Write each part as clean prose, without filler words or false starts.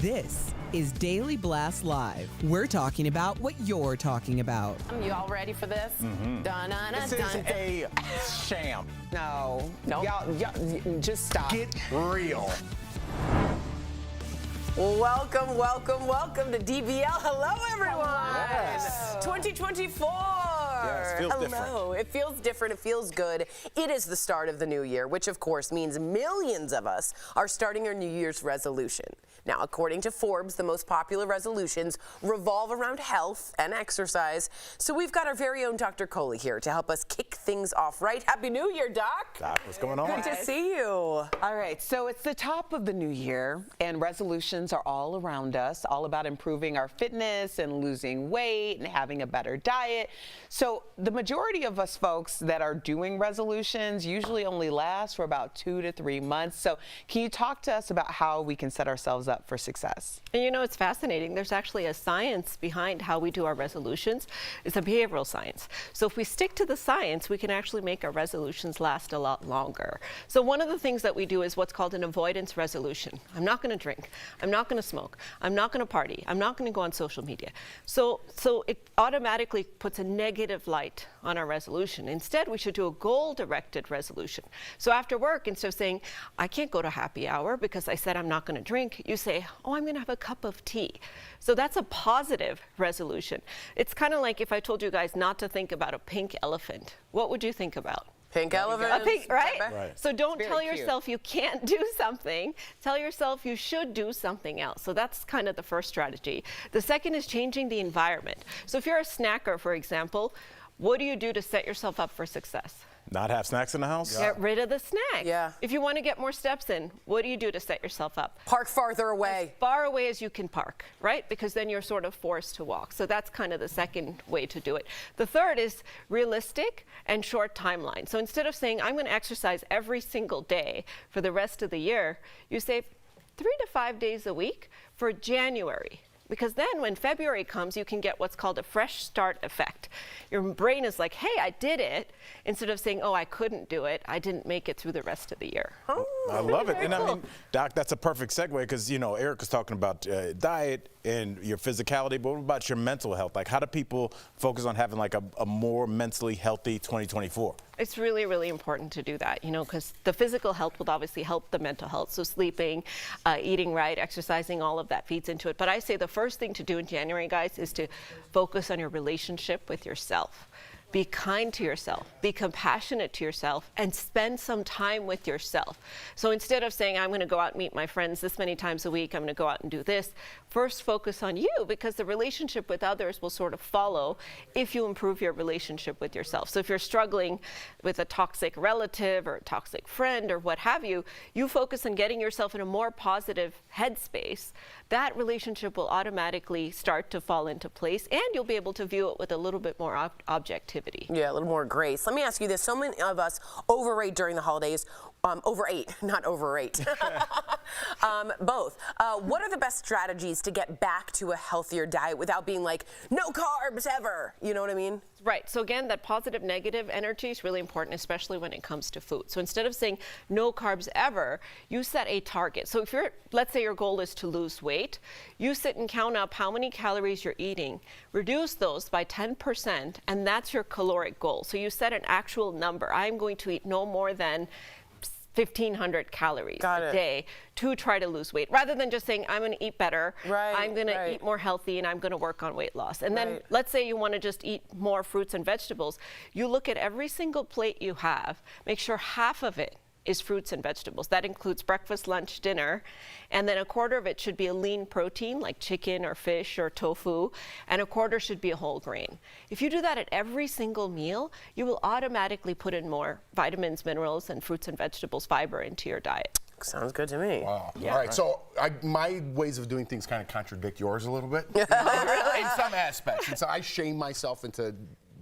This is Daily Blast Live. We're talking about what you're talking about. You all ready for this? This is a sham. No. Y'all, just stop. Get real. Welcome to DBL. Hello, everyone. Yes. 2024. Yes, feels Hello. different. It feels different. It feels good. It is the start of the new year, which of course means millions of us are starting our New Year's resolution. Now, according to Forbes, the most popular resolutions revolve around health and exercise. So we've got our very own Dr. Coley here to help us kick things off right. Happy New Year, Doc. Doc, what's going on? Good to see you. All right, so it's the top of the new year, and resolutions are all around us, all about improving our fitness and losing weight and having a better diet. So the majority of us folks that are doing resolutions usually only last for about 2 to 3 months. So can you talk to us about how we can set ourselves up for success? And you know, it's fascinating. There's actually a science behind how we do our resolutions. It's a behavioral science. So if we stick to the science, we can actually make our resolutions last a lot longer. So one of the things that we do is what's called an avoidance resolution. I'm not going to drink. I'm not going to smoke. I'm not going to party. I'm not going to go on social media. So it automatically puts a negative light on our resolution. Instead, we should do a goal-directed resolution. So after work, instead of saying, I can't go to happy hour because I said I'm not going to drink, you say, oh, I'm going to have a cup of tea. So that's a positive resolution. It's kind of like if I told you guys not to think about a pink elephant. What would you think about? Pink elephant. A pink, right? Right. So don't Very tell cute. yourself you can't do something. Tell yourself you should do something else. So that's kind of the first strategy. The second is changing the environment. So if you're a snacker, for example, what do you do to set yourself up for success? Not have snacks in the house? Get rid of the snack. Yeah. If you want to get more steps in, what do you do to set yourself up? Park farther away. As far away as you can park, right? Because then you're sort of forced to walk. So that's kind of the second way to do it. The third is realistic and short timeline. So instead of saying, I'm going to exercise every single day for the rest of the year, you say 3 to 5 days a week for January. Because then when February comes, you can get what's called a fresh start effect. Your brain is like, hey, I did it, instead of saying, oh, I couldn't do it. I didn't make it through the rest of the year. I love it. And I mean, Doc, that's a perfect segue because, you know, Eric was talking about diet and your physicality, but what about your mental health? Like, how do people focus on having like a more mentally healthy 2024? It's really, really important to do that, you know, because the physical health will obviously help the mental health. So sleeping, eating right, exercising, all of that feeds into it. But I say the first thing to do in January, guys, is to focus on your relationship with yourself. Be kind to yourself, be compassionate to yourself, and spend some time with yourself. So instead of saying, I'm going to go out and meet my friends this many times a week, I'm going to go out and do this, first focus on you, because the relationship with others will sort of follow if you improve your relationship with yourself. So if you're struggling with a toxic relative or a toxic friend or what have you, you focus on getting yourself in a more positive headspace. That relationship will automatically start to fall into place, and you'll be able to view it with a little bit more objectivity. Yeah, a little more grace. Let me ask you this. So many of us overate during the holidays. Overate, not overrate. Both. What are the best strategies to get back to a healthier diet without being like, no carbs ever? You know what I mean? Right. So again, that positive negative energy is really important, especially when it comes to food. So instead of saying no carbs ever, you set a target. So if let's say your goal is to lose weight, you sit and count up how many calories you're eating, reduce those by 10%, and that's your caloric goal. So you set an actual number. I'm going to eat no more than 1,500 calories a day to try to lose weight, rather than just saying, I'm going to eat better, I'm going to eat more healthy, and I'm going to work on weight loss. And then let's say you want to just eat more fruits and vegetables. You look at every single plate you have, make sure half of it is fruits and vegetables. That includes breakfast, lunch, dinner, and then a quarter of it should be a lean protein like chicken or fish or tofu, and a quarter should be a whole grain. If you do that at every single meal, you will automatically put in more vitamins, minerals, and fruits and vegetables, fiber into your diet. Sounds good to me. Wow. All right, so my ways of doing things kind of contradict yours a little bit. In some aspects. And so I shame myself into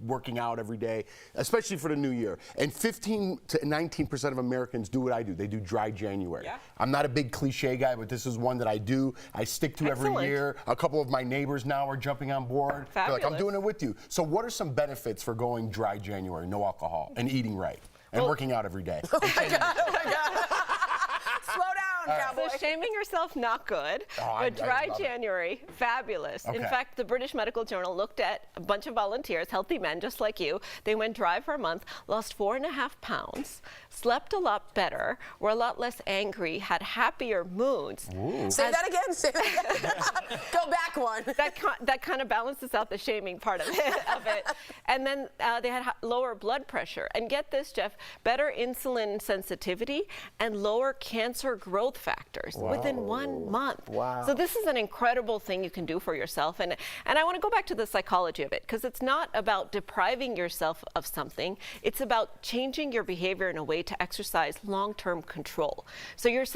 working out every day, especially for the new year. And 15 to 19% of Americans do what I do. They do dry January. Yeah. I'm not a big cliche guy, but this is one that I do. I stick to every year. A couple of my neighbors now are jumping on board. They're like, I'm doing it with you. So what are some benefits for going dry January, no alcohol, and eating right, and working out every day? Oh my God, oh my God. Slow down. on, cowboy. So shaming yourself, not good. But dry January, fabulous. In Okay. fact, the British Medical Journal looked at a bunch of volunteers, healthy men just like you. They went dry for a month, lost 4.5 pounds, slept a lot better, were a lot less angry, had happier moods. Say that again. Say that again. Go back one. That kind of balances out the shaming part of it. And then they had lower blood pressure. And get this, Jeff, better insulin sensitivity and lower cancer growth factors within 1 month. Wow. So this is an incredible thing you can do for yourself. And I want to go back to the psychology of it, because it's not about depriving yourself of something. It's about changing your behavior in a way to exercise long-term control. So you're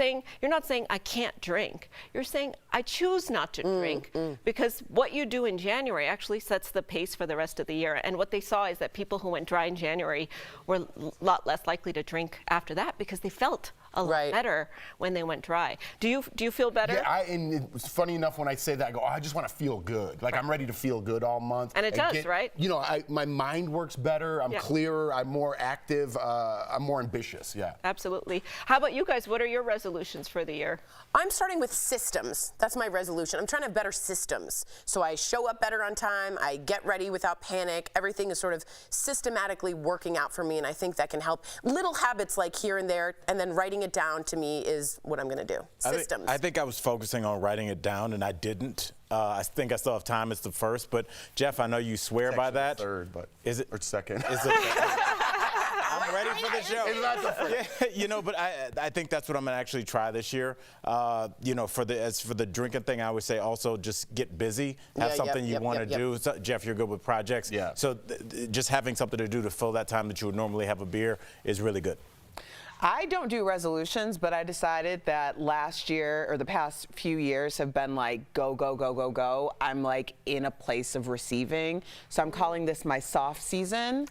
not saying I can't drink. You're saying I choose not to drink, because what you do in January actually sets the pace for the rest of the year. And what they saw is that people who went dry in January were a lot less likely to drink after that, because they felt a lot better when they went dry. Do you feel better? Yeah, and it was funny enough when I say that, I go, oh, I just want to feel good. Like I'm ready to feel good all month. And it does, right? You know, my mind works better. I'm clearer. I'm more active. I'm more ambitious. Yeah. Absolutely. How about you guys? What are your resolutions for the year? I'm starting with systems. That's my resolution. I'm trying to have better systems. So I show up better on time. I get ready without panic. Everything is sort of systematically working out for me, and I think that can help. Little habits like here and there, and then writing it down to me is what I'm going to do. Systems. I think I was focusing on writing it down, and I didn't. I think I still have time. It's the first, but Jeff, I know you swear by that. Third, but is it or second? Is it? I'm ready for the show. It's not the first. Yeah, you know, but I think that's what I'm gonna actually try this year. You know, for the drinking thing, I would say also just get busy, have something you want to do. So, Jeff, you're good with projects. Yeah. So just having something to do to fill that time that you would normally have a beer is really good. I don't do resolutions, but I decided that last year or the past few years have been like go, go, go, go, go. I'm like in a place of receiving. So I'm calling this my soft season.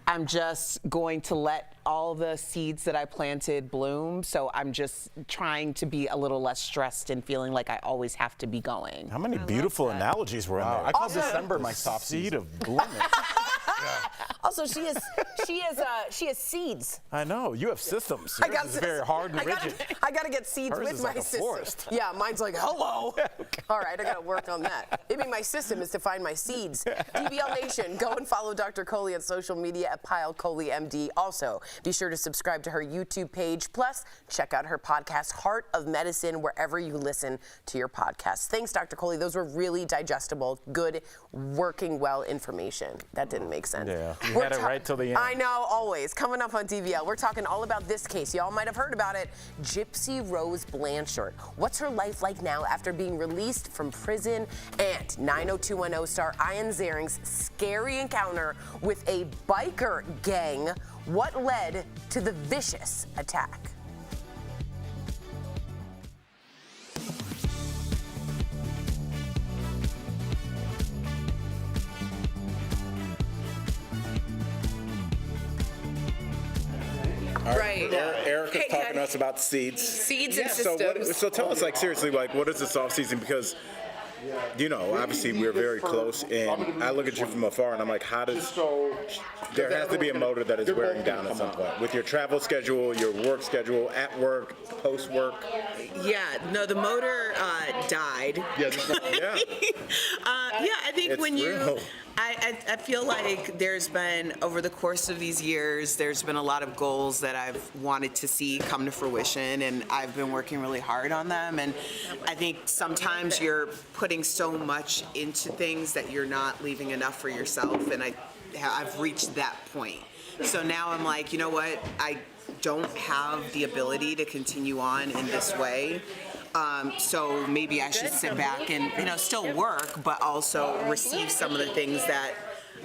I'm just going to let all the seeds that I planted bloom. So I'm just trying to be a little less stressed and feeling like I always have to be going. How many beautiful analogies were in there? I call December my soft seed season. of blooming. Also, she has seeds. I know. You have systems. I Yours got is very hard and rigid. I got to get seeds Hers with is my like a system. forest. Yeah, mine's like, hello. All right, I got to work on that. Maybe my system is to find my seeds. DBL Nation, go and follow Dr. Coley on social media at PyleColeyMD. Also, be sure to subscribe to her YouTube page. Plus, check out her podcast, Heart of Medicine, wherever you listen to your podcasts. Thanks, Dr. Coley. Those were really digestible, good, working well information. That didn't make sense. Yeah, you had it right till the end. I know, always. Coming up on DBL, we're talking all about this case. Y'all might have heard about it. Gypsy Rose Blanchard. What's her life like now after being released from prison? And 90210 star Ian Ziering's scary encounter with a biker gang. What led to the vicious attack? Right. Erica's talking to us about seeds. Seeds and So, systems. so tell us, like, seriously, like, what is this off season? Because, you know, obviously we're very close, and I look at you from afar, and I'm like, how does there has to be a motor that is wearing down at some point with your travel schedule, your work schedule, at work, post work. Yeah, no, the motor died. Yeah. I think It's when you, real. I feel like there's been, over the course of these years, there's been a lot of goals that I've wanted to see come to fruition, and I've been working really hard on them. And I think sometimes you're putting so much into things that you're not leaving enough for yourself, and I've reached that point. So now I'm like, you know what, I don't have the ability to continue on in this way. So maybe I should sit back and, you know, still work, but also receive some of the things that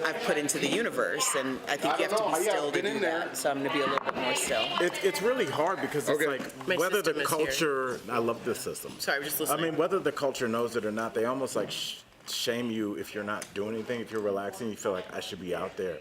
I've put into the universe. And I think you have to be still to do that. So I'm going to be a little bit more still. It's really hard because it's like My whether the system is culture. I love this system. Sorry, I was just listening. I mean, whether the culture knows it or not, they almost like shame you if you're not doing anything. If you're relaxing, you feel like I should be out there.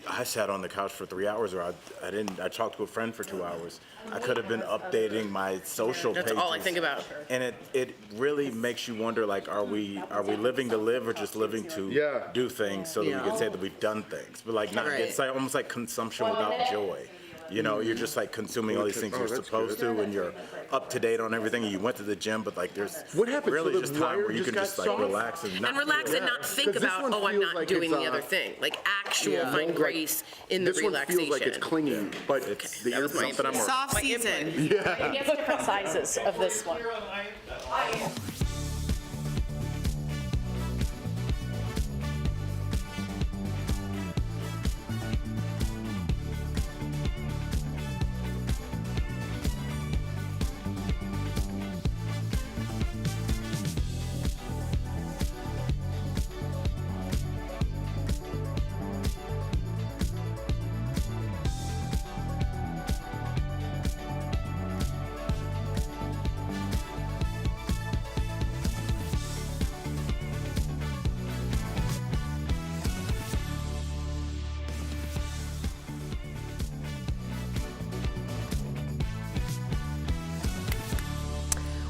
I sat on the couch for 3 hours, or I didn't. I talked to a friend for 2 hours. I could have been updating my social pages. That's all I think about. And it really makes you wonder, like, are we living to live or just living to do things so that we can say that we've done things? But like not, Right. it's like almost like consumption without joy. You know, you're just like consuming all these things you're supposed to, and you're up to date on everything, and you went to the gym, but like there's really So just the time wire where you just can got just like soft? relax and not think 'Cause this about, one oh, I'm feels not like doing it's, the other thing. Like actual find like, grace in the this relaxation. one feels like it's clinging, but it's the that was my something I'm input. Soft season. He has different sizes of this one.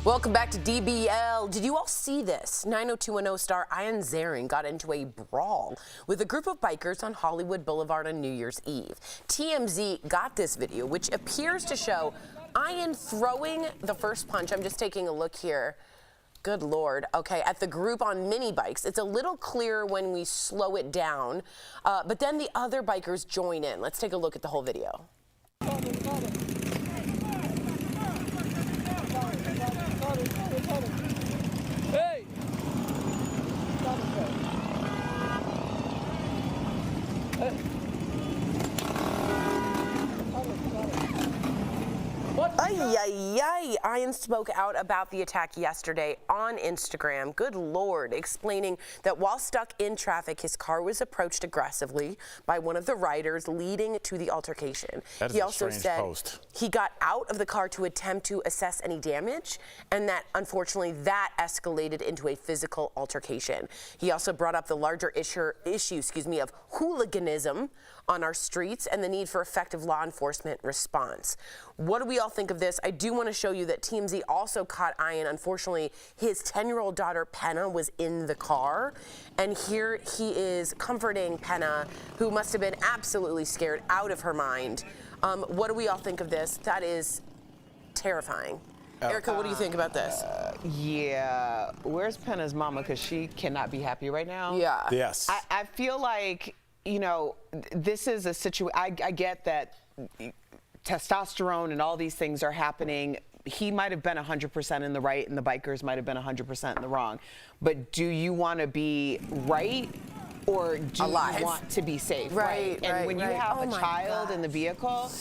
Welcome back to DBL. Did you all see this? 90210 star Ian Ziering got into a brawl with a group of bikers on Hollywood Boulevard on New Year's Eve. TMZ got this video, which appears to show Ian throwing the first punch. I'm just taking a look here. Good Lord. Okay, at the group on mini bikes. It's a little clearer when we slow it down, but then the other bikers join in. Let's take a look at the whole video. Hey! Ay, ay, ay. Ian spoke out about the attack yesterday on Instagram. Good Lord, explaining that while stuck in traffic, his car was approached aggressively by one of the riders, leading to the altercation. That is he a also strange said post. he got out of the car to attempt to assess any damage, and that unfortunately that escalated into a physical altercation. He also brought up the larger issue of hooliganism on our streets and the need for effective law enforcement response. What do we all think of this? I do want to show you that TMZ also caught Ian. Unfortunately, his 10-year-old daughter, Penna, was in the car. And here he is comforting Penna, who must have been absolutely scared out of her mind. What do we all think of this? That is terrifying. Erica, what do you think about this? Yeah, where's Penna's mama? Because she cannot be happy right now. Yeah. Yes. I feel like, you know, this is a situation. I get that testosterone and all these things are happening. He might have been 100% in the right and the bikers might have been 100% in the wrong. But do you want to be right or do Alive. you want to be safe? Right, And right, when you right. have Oh a my child in the gosh. vehicle,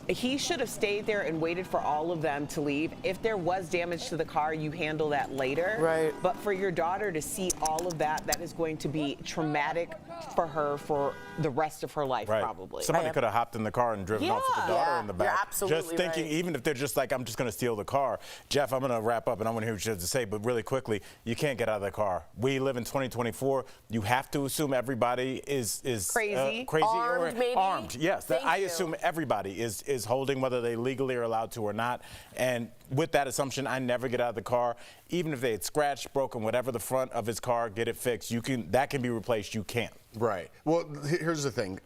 he should have stayed there and waited for all of them to leave. If there was damage to the car, you handle that later. Right. But for your daughter to see all of that, that is going to be traumatic for her for the rest of her life, Right. probably. Somebody could have hopped in the car and driven off with the daughter Yeah, in the you're back. absolutely just thinking, right. even if they're just like, I'm just going to steal the car. Jeff, I'm going to wrap up and I want to hear what you have to say, but really quickly, you can't get out of the car. We live in 2024. You have to assume everybody is Crazy. crazy Armed, or maybe? armed. Yes, Thank I you. assume everybody is holding, whether they legally are allowed to or not. And with that assumption, I never get out of the car. Even if they had scratched, broken, whatever the front of his car, get it fixed. That can be replaced. You can't. Right. Well, here's the thing.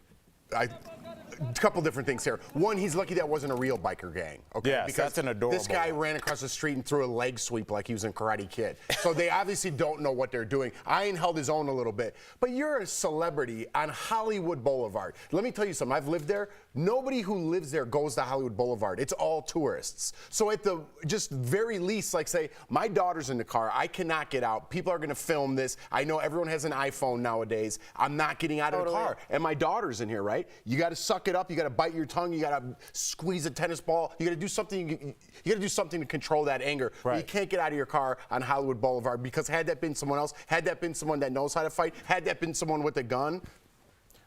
A couple different things here. One, he's lucky that wasn't a real biker gang. Okay. Yes, because that's an adorable this guy one. ran across the street and threw a leg sweep like he was in Karate Kid. So they obviously don't know what they're doing. Ian held his own a little bit. But you're a celebrity on Hollywood Boulevard. Let me tell you something. I've lived there. Nobody who lives there goes to Hollywood Boulevard. It's all tourists. So at the just very least, like say, my daughter's in the car. I cannot get out. People are going to film this. I know everyone has an iPhone nowadays. I'm not getting out of the car. And my daughter's in here, right? You got to suck it up. You got to bite your tongue. You got to squeeze a tennis ball. You got to do something. You got to do something to control that anger. But you Right. can't get out of your car on Hollywood Boulevard because had that been someone else, had that been someone that knows how to fight, had that been someone with a gun,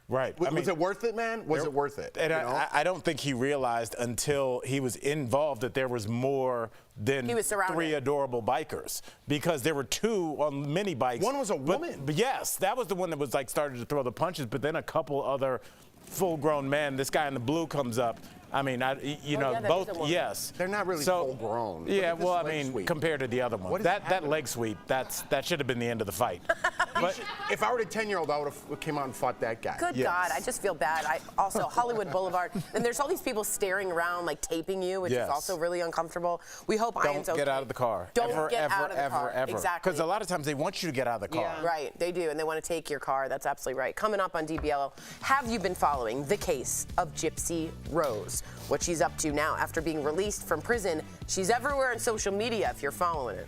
Right. was it worth it, man? Was it worth it? And you know? I don't think he realized until he was involved that there was more than He was surrounded. 3 adorable bikers, because there were 2 on mini bikes. One was a woman. But yes, that was the one that was like started to throw the punches, but then a couple other full-grown men. This guy in the blue comes up I mean, you know, yeah, that both, is a woman. yes. They're not really full grown. Look Yeah, at this well, I leg mean, sweep. compared to the other one. What is That happening? leg sweep, that should have been the end of the fight. But If I were a 10-year-old, I would have came out and fought that guy. Good Yes. God, I just feel bad. Also, Hollywood Boulevard, and there's all these people staring around, like taping you, which Yes. is also really uncomfortable. We hope Ian's don't okay. get out of the car. Don't ever, get ever, out of the ever, car. ever. Exactly. Because a lot of times they want you to get out of the car. Yeah. Right, they do, and they want to take your car. That's absolutely right. Coming up on DBL, have you been following the case of Gypsy Rose? What she's up to now after being released from prison. She's everywhere on social media if you're following it.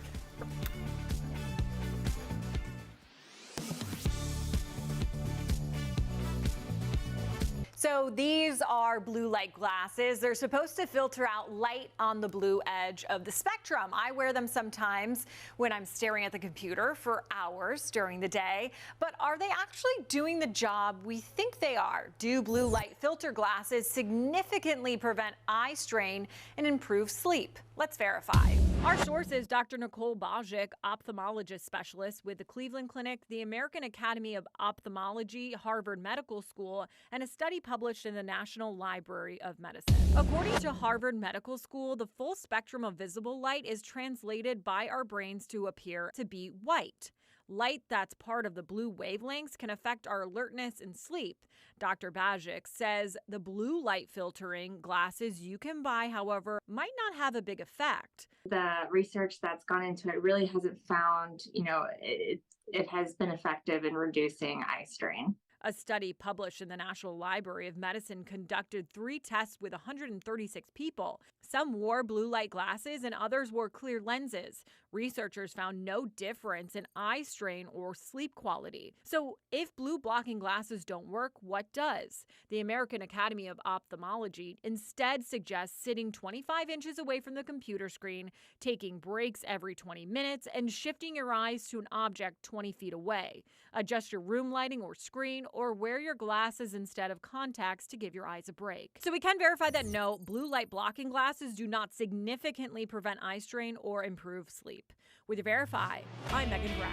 So these are blue light glasses. They're supposed to filter out light on the blue edge of the spectrum. I wear them sometimes when I'm staring at the computer for hours during the day. But are they actually doing the job we think they are? Do blue light filter glasses significantly prevent eye strain and improve sleep? Let's verify. Our source is Dr. Nicole Bajic, ophthalmologist specialist with the Cleveland Clinic, the American Academy of Ophthalmology, Harvard Medical School, and a study published in the National Library of Medicine. According to Harvard Medical School, the full spectrum of visible light is translated by our brains to appear to be white. Light that's part of the blue wavelengths can affect our alertness and sleep. Dr. Bajic says the blue light filtering glasses you can buy, however, might not have a big effect. The research that's gone into it really hasn't found, it has been effective in reducing eye strain. A study published in the National Library of Medicine conducted 3 tests with 136 people. Some wore blue light glasses and others wore clear lenses. Researchers found no difference in eye strain or sleep quality. So if blue blocking glasses don't work, what does? The American Academy of Ophthalmology instead suggests sitting 25 inches away from the computer screen, taking breaks every 20 minutes, and shifting your eyes to an object 20 feet away. Adjust your room lighting or screen, or wear your glasses instead of contacts to give your eyes a break. So we can verify that no, blue light blocking glasses do not significantly prevent eye strain or improve sleep. With Verify, I'm Megan Brad.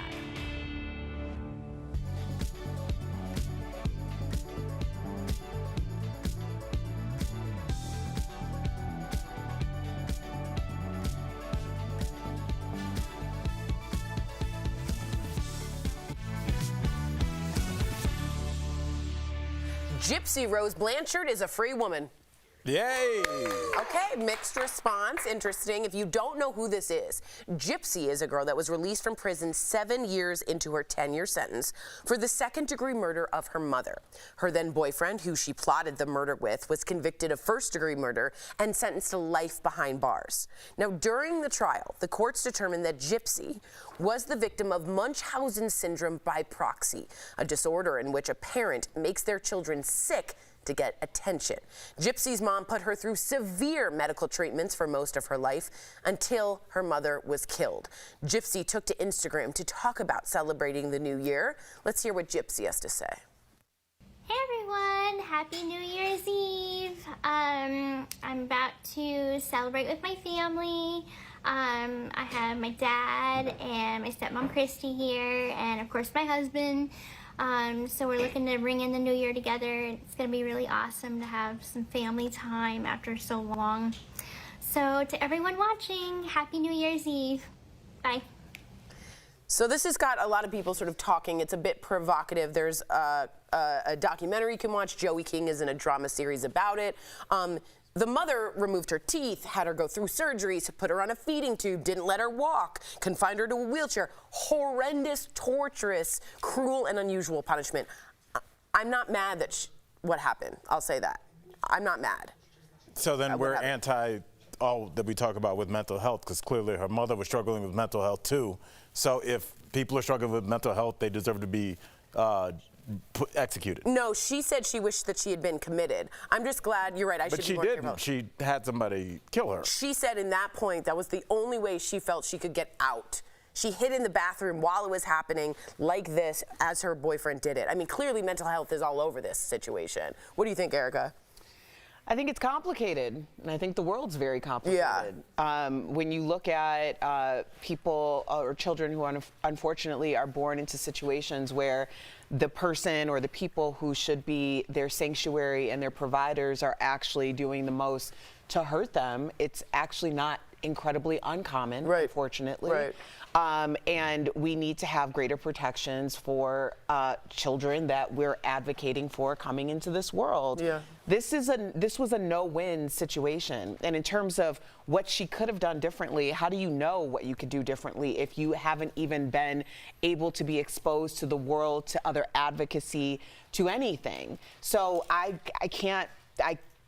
Gypsy Rose Blanchard is a free woman. Yay! Okay, mixed response. Interesting. If you don't know who this is, Gypsy is a girl that was released from prison 7 years into her 10-year sentence for the second-degree murder of her mother. Her then-boyfriend, who she plotted the murder with, was convicted of first-degree murder and sentenced to life behind bars. Now, during the trial, the courts determined that Gypsy was the victim of Munchausen syndrome by proxy, a disorder in which a parent makes their children sick to get attention. Gypsy's mom put her through severe medical treatments for most of her life until her mother was killed. Gypsy took to Instagram to talk about celebrating the new year. Let's hear what Gypsy has to say. Hey everyone, happy New Year's Eve. I'm about to celebrate with my family. I have my dad and my stepmom Christy here, and of course my husband. So we're looking to bring in the new year together. It's going to be really awesome to have some family time after so long. So to everyone watching, happy New Year's Eve. Bye. So this has got a lot of people sort of talking. It's a bit provocative. There's a documentary you can watch. Joey King is in a drama series about it. The mother removed her teeth, had her go through surgeries, put her on a feeding tube, didn't let her walk, confined her to a wheelchair. Horrendous, torturous, cruel, and unusual punishment. I'm not mad that what happened. I'll say that. I'm not mad. So then we're anti all that we talk about with mental health, because clearly her mother was struggling with mental health too. So if people are struggling with mental health, they deserve to be executed. No, she said she wished that she had been committed. I'm just glad, you're right, I should be more careful. But she didn't. She had somebody kill her. She said in that point that was the only way she felt she could get out. She hid in the bathroom while it was happening like this as her boyfriend did it. I mean, clearly mental health is all over this situation. What do you think, Erica? I think it's complicated, and I think the world's very complicated. When you look at people or children who unfortunately are born into situations where the person or the people who should be their sanctuary and their providers are actually doing the most to hurt them, it's actually not incredibly uncommon, unfortunately. And we need to have greater protections for children that we're advocating for coming into this world. This was a no-win situation. And in terms of what she could have done differently, how do you know what you could do differently if you haven't even been able to be exposed to the world, to other advocacy, to anything? So I can't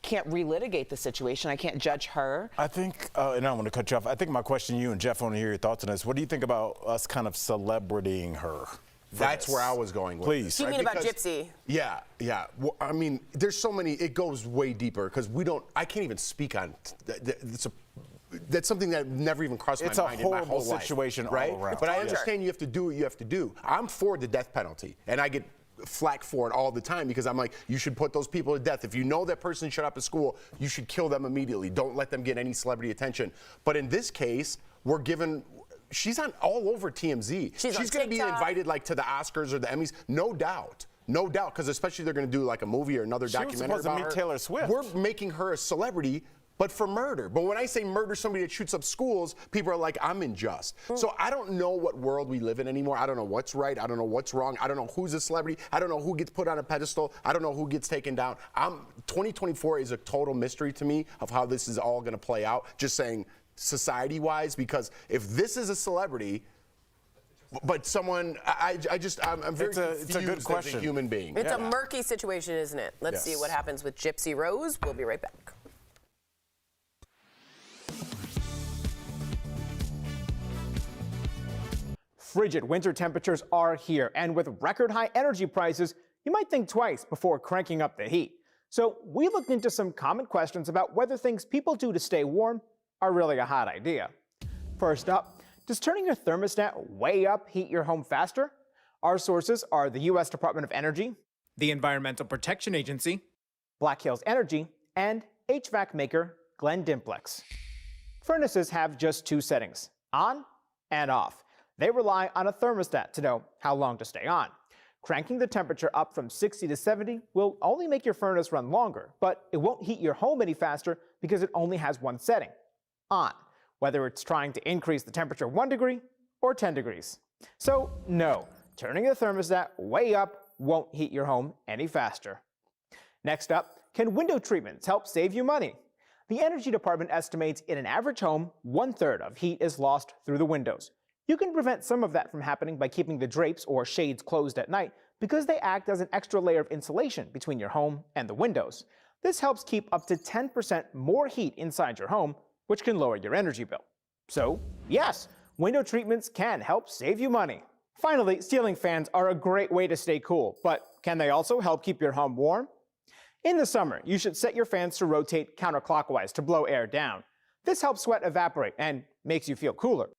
relitigate the situation. I can't judge her. I think, and I don't want to cut you off, I think my question to you, and Jeff, I want to hear your thoughts on this. What do you think about us kind of celebritying her? That's where I was going with Please. this. You mean about Gypsy? Yeah. Well, I mean, there's so many, it goes way deeper because I can't even speak on, that's something that never even crossed my mind in my whole life. It's a horrible situation all around. But I understand you have to do what you have to do. I'm for the death penalty, and I get flack for it all the time because I'm like, you should put those people to death. If you know that person shut up at school, you should kill them immediately. Don't let them get any celebrity attention. But in this case, she's on all over TMZ. She's going to be invited like to the Oscars or the Emmys, no doubt. No doubt, because especially they're going to do like a movie or another documentary about her. She was supposed to meet Taylor Swift. We're making her a celebrity, but for murder. But when I say murder somebody that shoots up schools, people are like, I'm unjust. So I don't know what world we live in anymore. I don't know what's right. I don't know what's wrong. I don't know who's a celebrity. I don't know who gets put on a pedestal. I don't know who gets taken down. 2024 is a total mystery to me of how this is all going to play out, just saying society-wise, because if this is a celebrity, but someone, I'm very confused it's a good question. as a human being. It's a murky situation, isn't it? Let's see what happens with Gypsy Rose. We'll be right back. Frigid winter temperatures are here, and with record high energy prices, you might think twice before cranking up the heat. So we looked into some common questions about whether things people do to stay warm are really a hot idea. First up, does turning your thermostat way up heat your home faster? Our sources are the U.S. Department of Energy, the Environmental Protection Agency, Black Hills Energy, and HVAC maker Glen Dimplex. Furnaces have just two settings, on and off. They rely on a thermostat to know how long to stay on. Cranking the temperature up from 60 to 70 will only make your furnace run longer, but it won't heat your home any faster because it only has one setting, on, whether it's trying to increase the temperature 1 degree or 10 degrees. So no, turning the thermostat way up won't heat your home any faster. Next up, can window treatments help save you money? The Energy Department estimates in an average home, 1/3 of heat is lost through the windows. You can prevent some of that from happening by keeping the drapes or shades closed at night because they act as an extra layer of insulation between your home and the windows. This helps keep up to 10% more heat inside your home, which can lower your energy bill. So, yes, window treatments can help save you money. Finally, ceiling fans are a great way to stay cool, but can they also help keep your home warm? In the summer, you should set your fans to rotate counterclockwise to blow air down. This helps sweat evaporate and makes you feel cooler.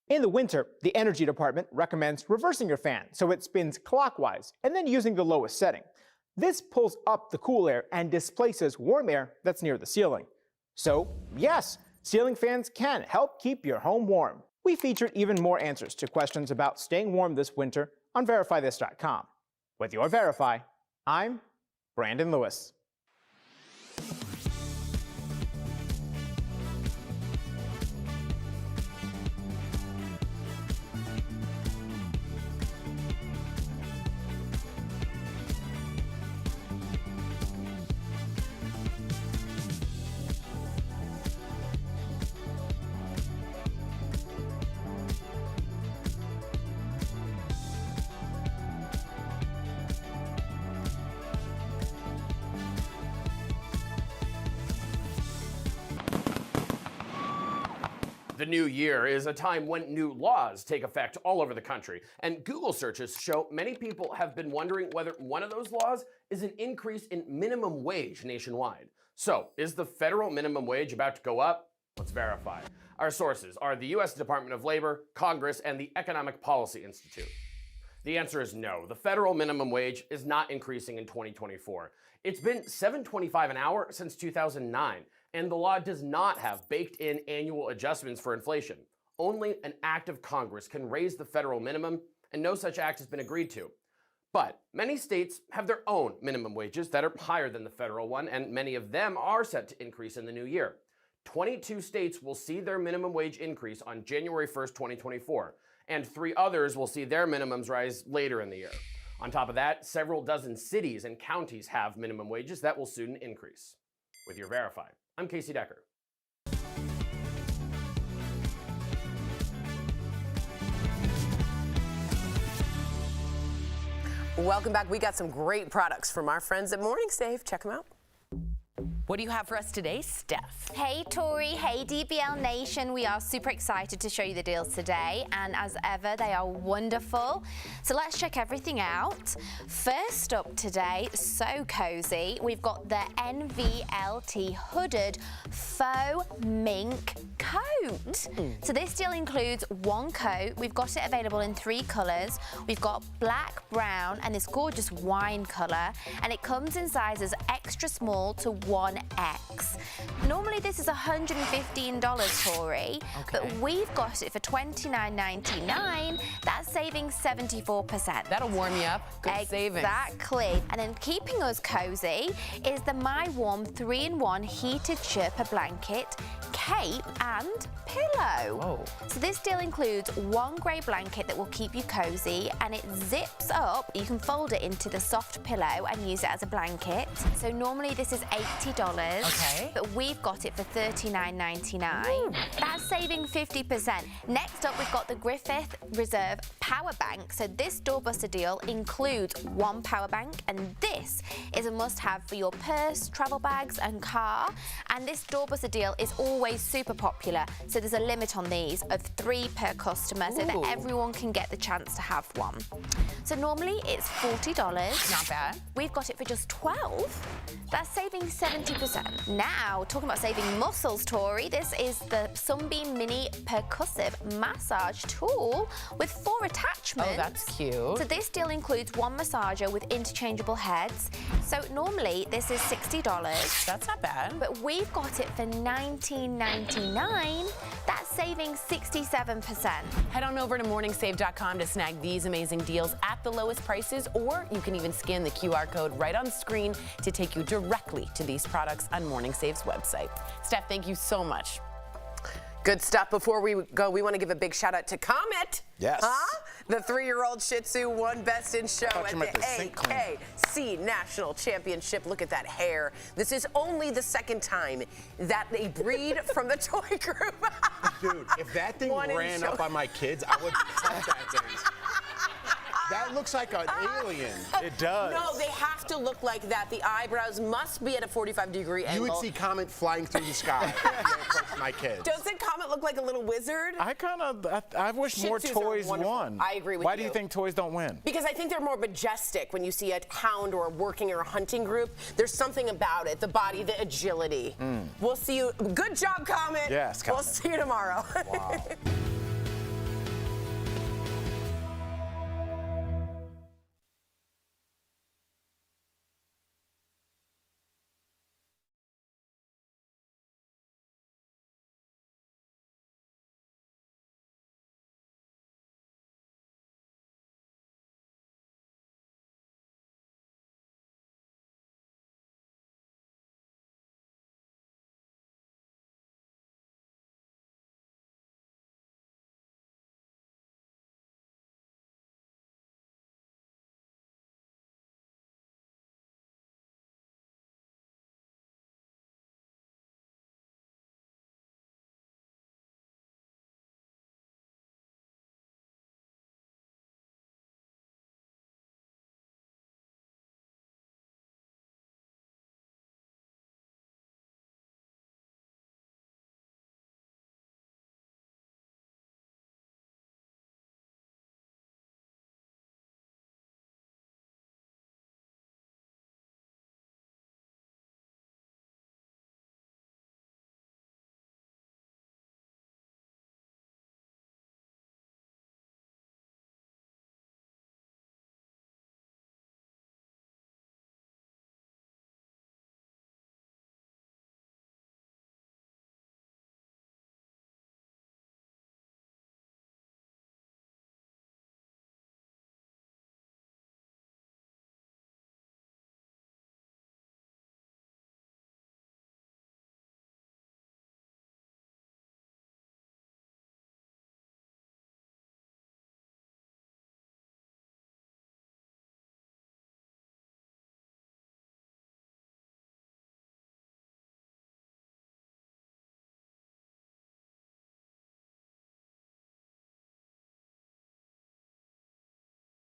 In the winter, the Energy Department recommends reversing your fan so it spins clockwise and then using the lowest setting. This pulls up the cool air and displaces warm air that's near the ceiling. So, yes, ceiling fans can help keep your home warm. We featured even more answers to questions about staying warm this winter on verifythis.com. With your Verify, I'm Brandon Lewis. The new year is a time when new laws take effect all over the country, and Google searches show many people have been wondering whether one of those laws is an increase in minimum wage nationwide. So, is the federal minimum wage about to go up? Let's verify. Our sources are the U.S. Department of Labor, Congress, and the Economic Policy Institute. The answer is no. The federal minimum wage is not increasing in 2024. It's been $7.25 an hour since 2009, and the law does not have baked-in annual adjustments for inflation. Only an act of Congress can raise the federal minimum, and no such act has been agreed to. But many states have their own minimum wages that are higher than the federal one, and many of them are set to increase in the new year. 22 states will see their minimum wage increase on January 1st, 2024, and 3 others will see their minimums rise later in the year. On top of that, several dozen cities and counties have minimum wages that will soon increase. With your Verify, I'm Casey Decker. Welcome back. We got some great products from our friends at Morning Save. Check them out. What do you have for us today, Steph? Hey Tori, hey DBL Nation. We are super excited to show you the deals today, and as ever, they are wonderful. So let's check everything out. First up today, so cozy, we've got the NVLT hooded faux mink coat. So this deal includes 1 coat. We've got it available in 3 colors. We've got black, brown, and this gorgeous wine color, and it comes in sizes extra small to 1X. Normally this is $115, Tori, but we've got it for $29.99. That's saving 74%. That'll warm you up. Good savings. Exactly. And then keeping us cozy is the My Warm 3-in-1 heated Sherpa blanket, cape, and pillow. Whoa. So this deal includes 1 grey blanket that will keep you cozy, and it zips up. You can fold it into the soft pillow and use it as a blanket. So normally this is $80. But we've got it for $39.99. That's saving 50%. Next up, we've got the Griffith Reserve Power Bank. So this doorbuster deal includes 1 power bank, and this is a must-have for your purse, travel bags, and car. And this doorbuster deal is always super popular. So there's a limit on these of 3 per customer, so that everyone can get the chance to have one. So normally it's $40. Not bad. We've got it for just $12. That's saving 70%. Now, talking about saving muscles, Tori, this is the Sunbeam Mini Percussive Massage Tool with 4 attachments. Oh, that's cute. So this deal includes 1 massager with interchangeable heads. So normally this is $60. That's not bad. But we've got it for $19.99. That's saving 67%. Head on over to morningsave.com to snag these amazing deals at the lowest prices, or you can even scan the QR code right on screen to take you directly to these products on Morning Save's website. Steph, thank you so much. Good stuff. Before we go, we want to give a big shout out to Comet. Yes. Huh? The 3-year-old Shih Tzu won Best in Show at the AKC National Championship. Look at that hair. This is only the 2nd time that they breed from the toy group. Dude, if that thing ran up on my kids, I would cut that thing. That looks like an alien. It does. No, they have to look like that. The eyebrows must be at a 45-degree angle. You would see Comet flying through the sky if you approached my kids. Doesn't Comet look like a little wizard? I wish more toys won. I agree with you. Why do you think toys don't win? Because I think they're more majestic when you see a hound or a working or a hunting group. There's something about it, the body, the agility. We'll see you. Good job, Comet. Yes, Comet. We'll see you tomorrow. Wow.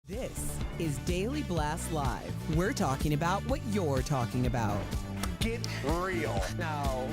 This is Daily Blast Live. We're talking about what you're talking about. Get real. No.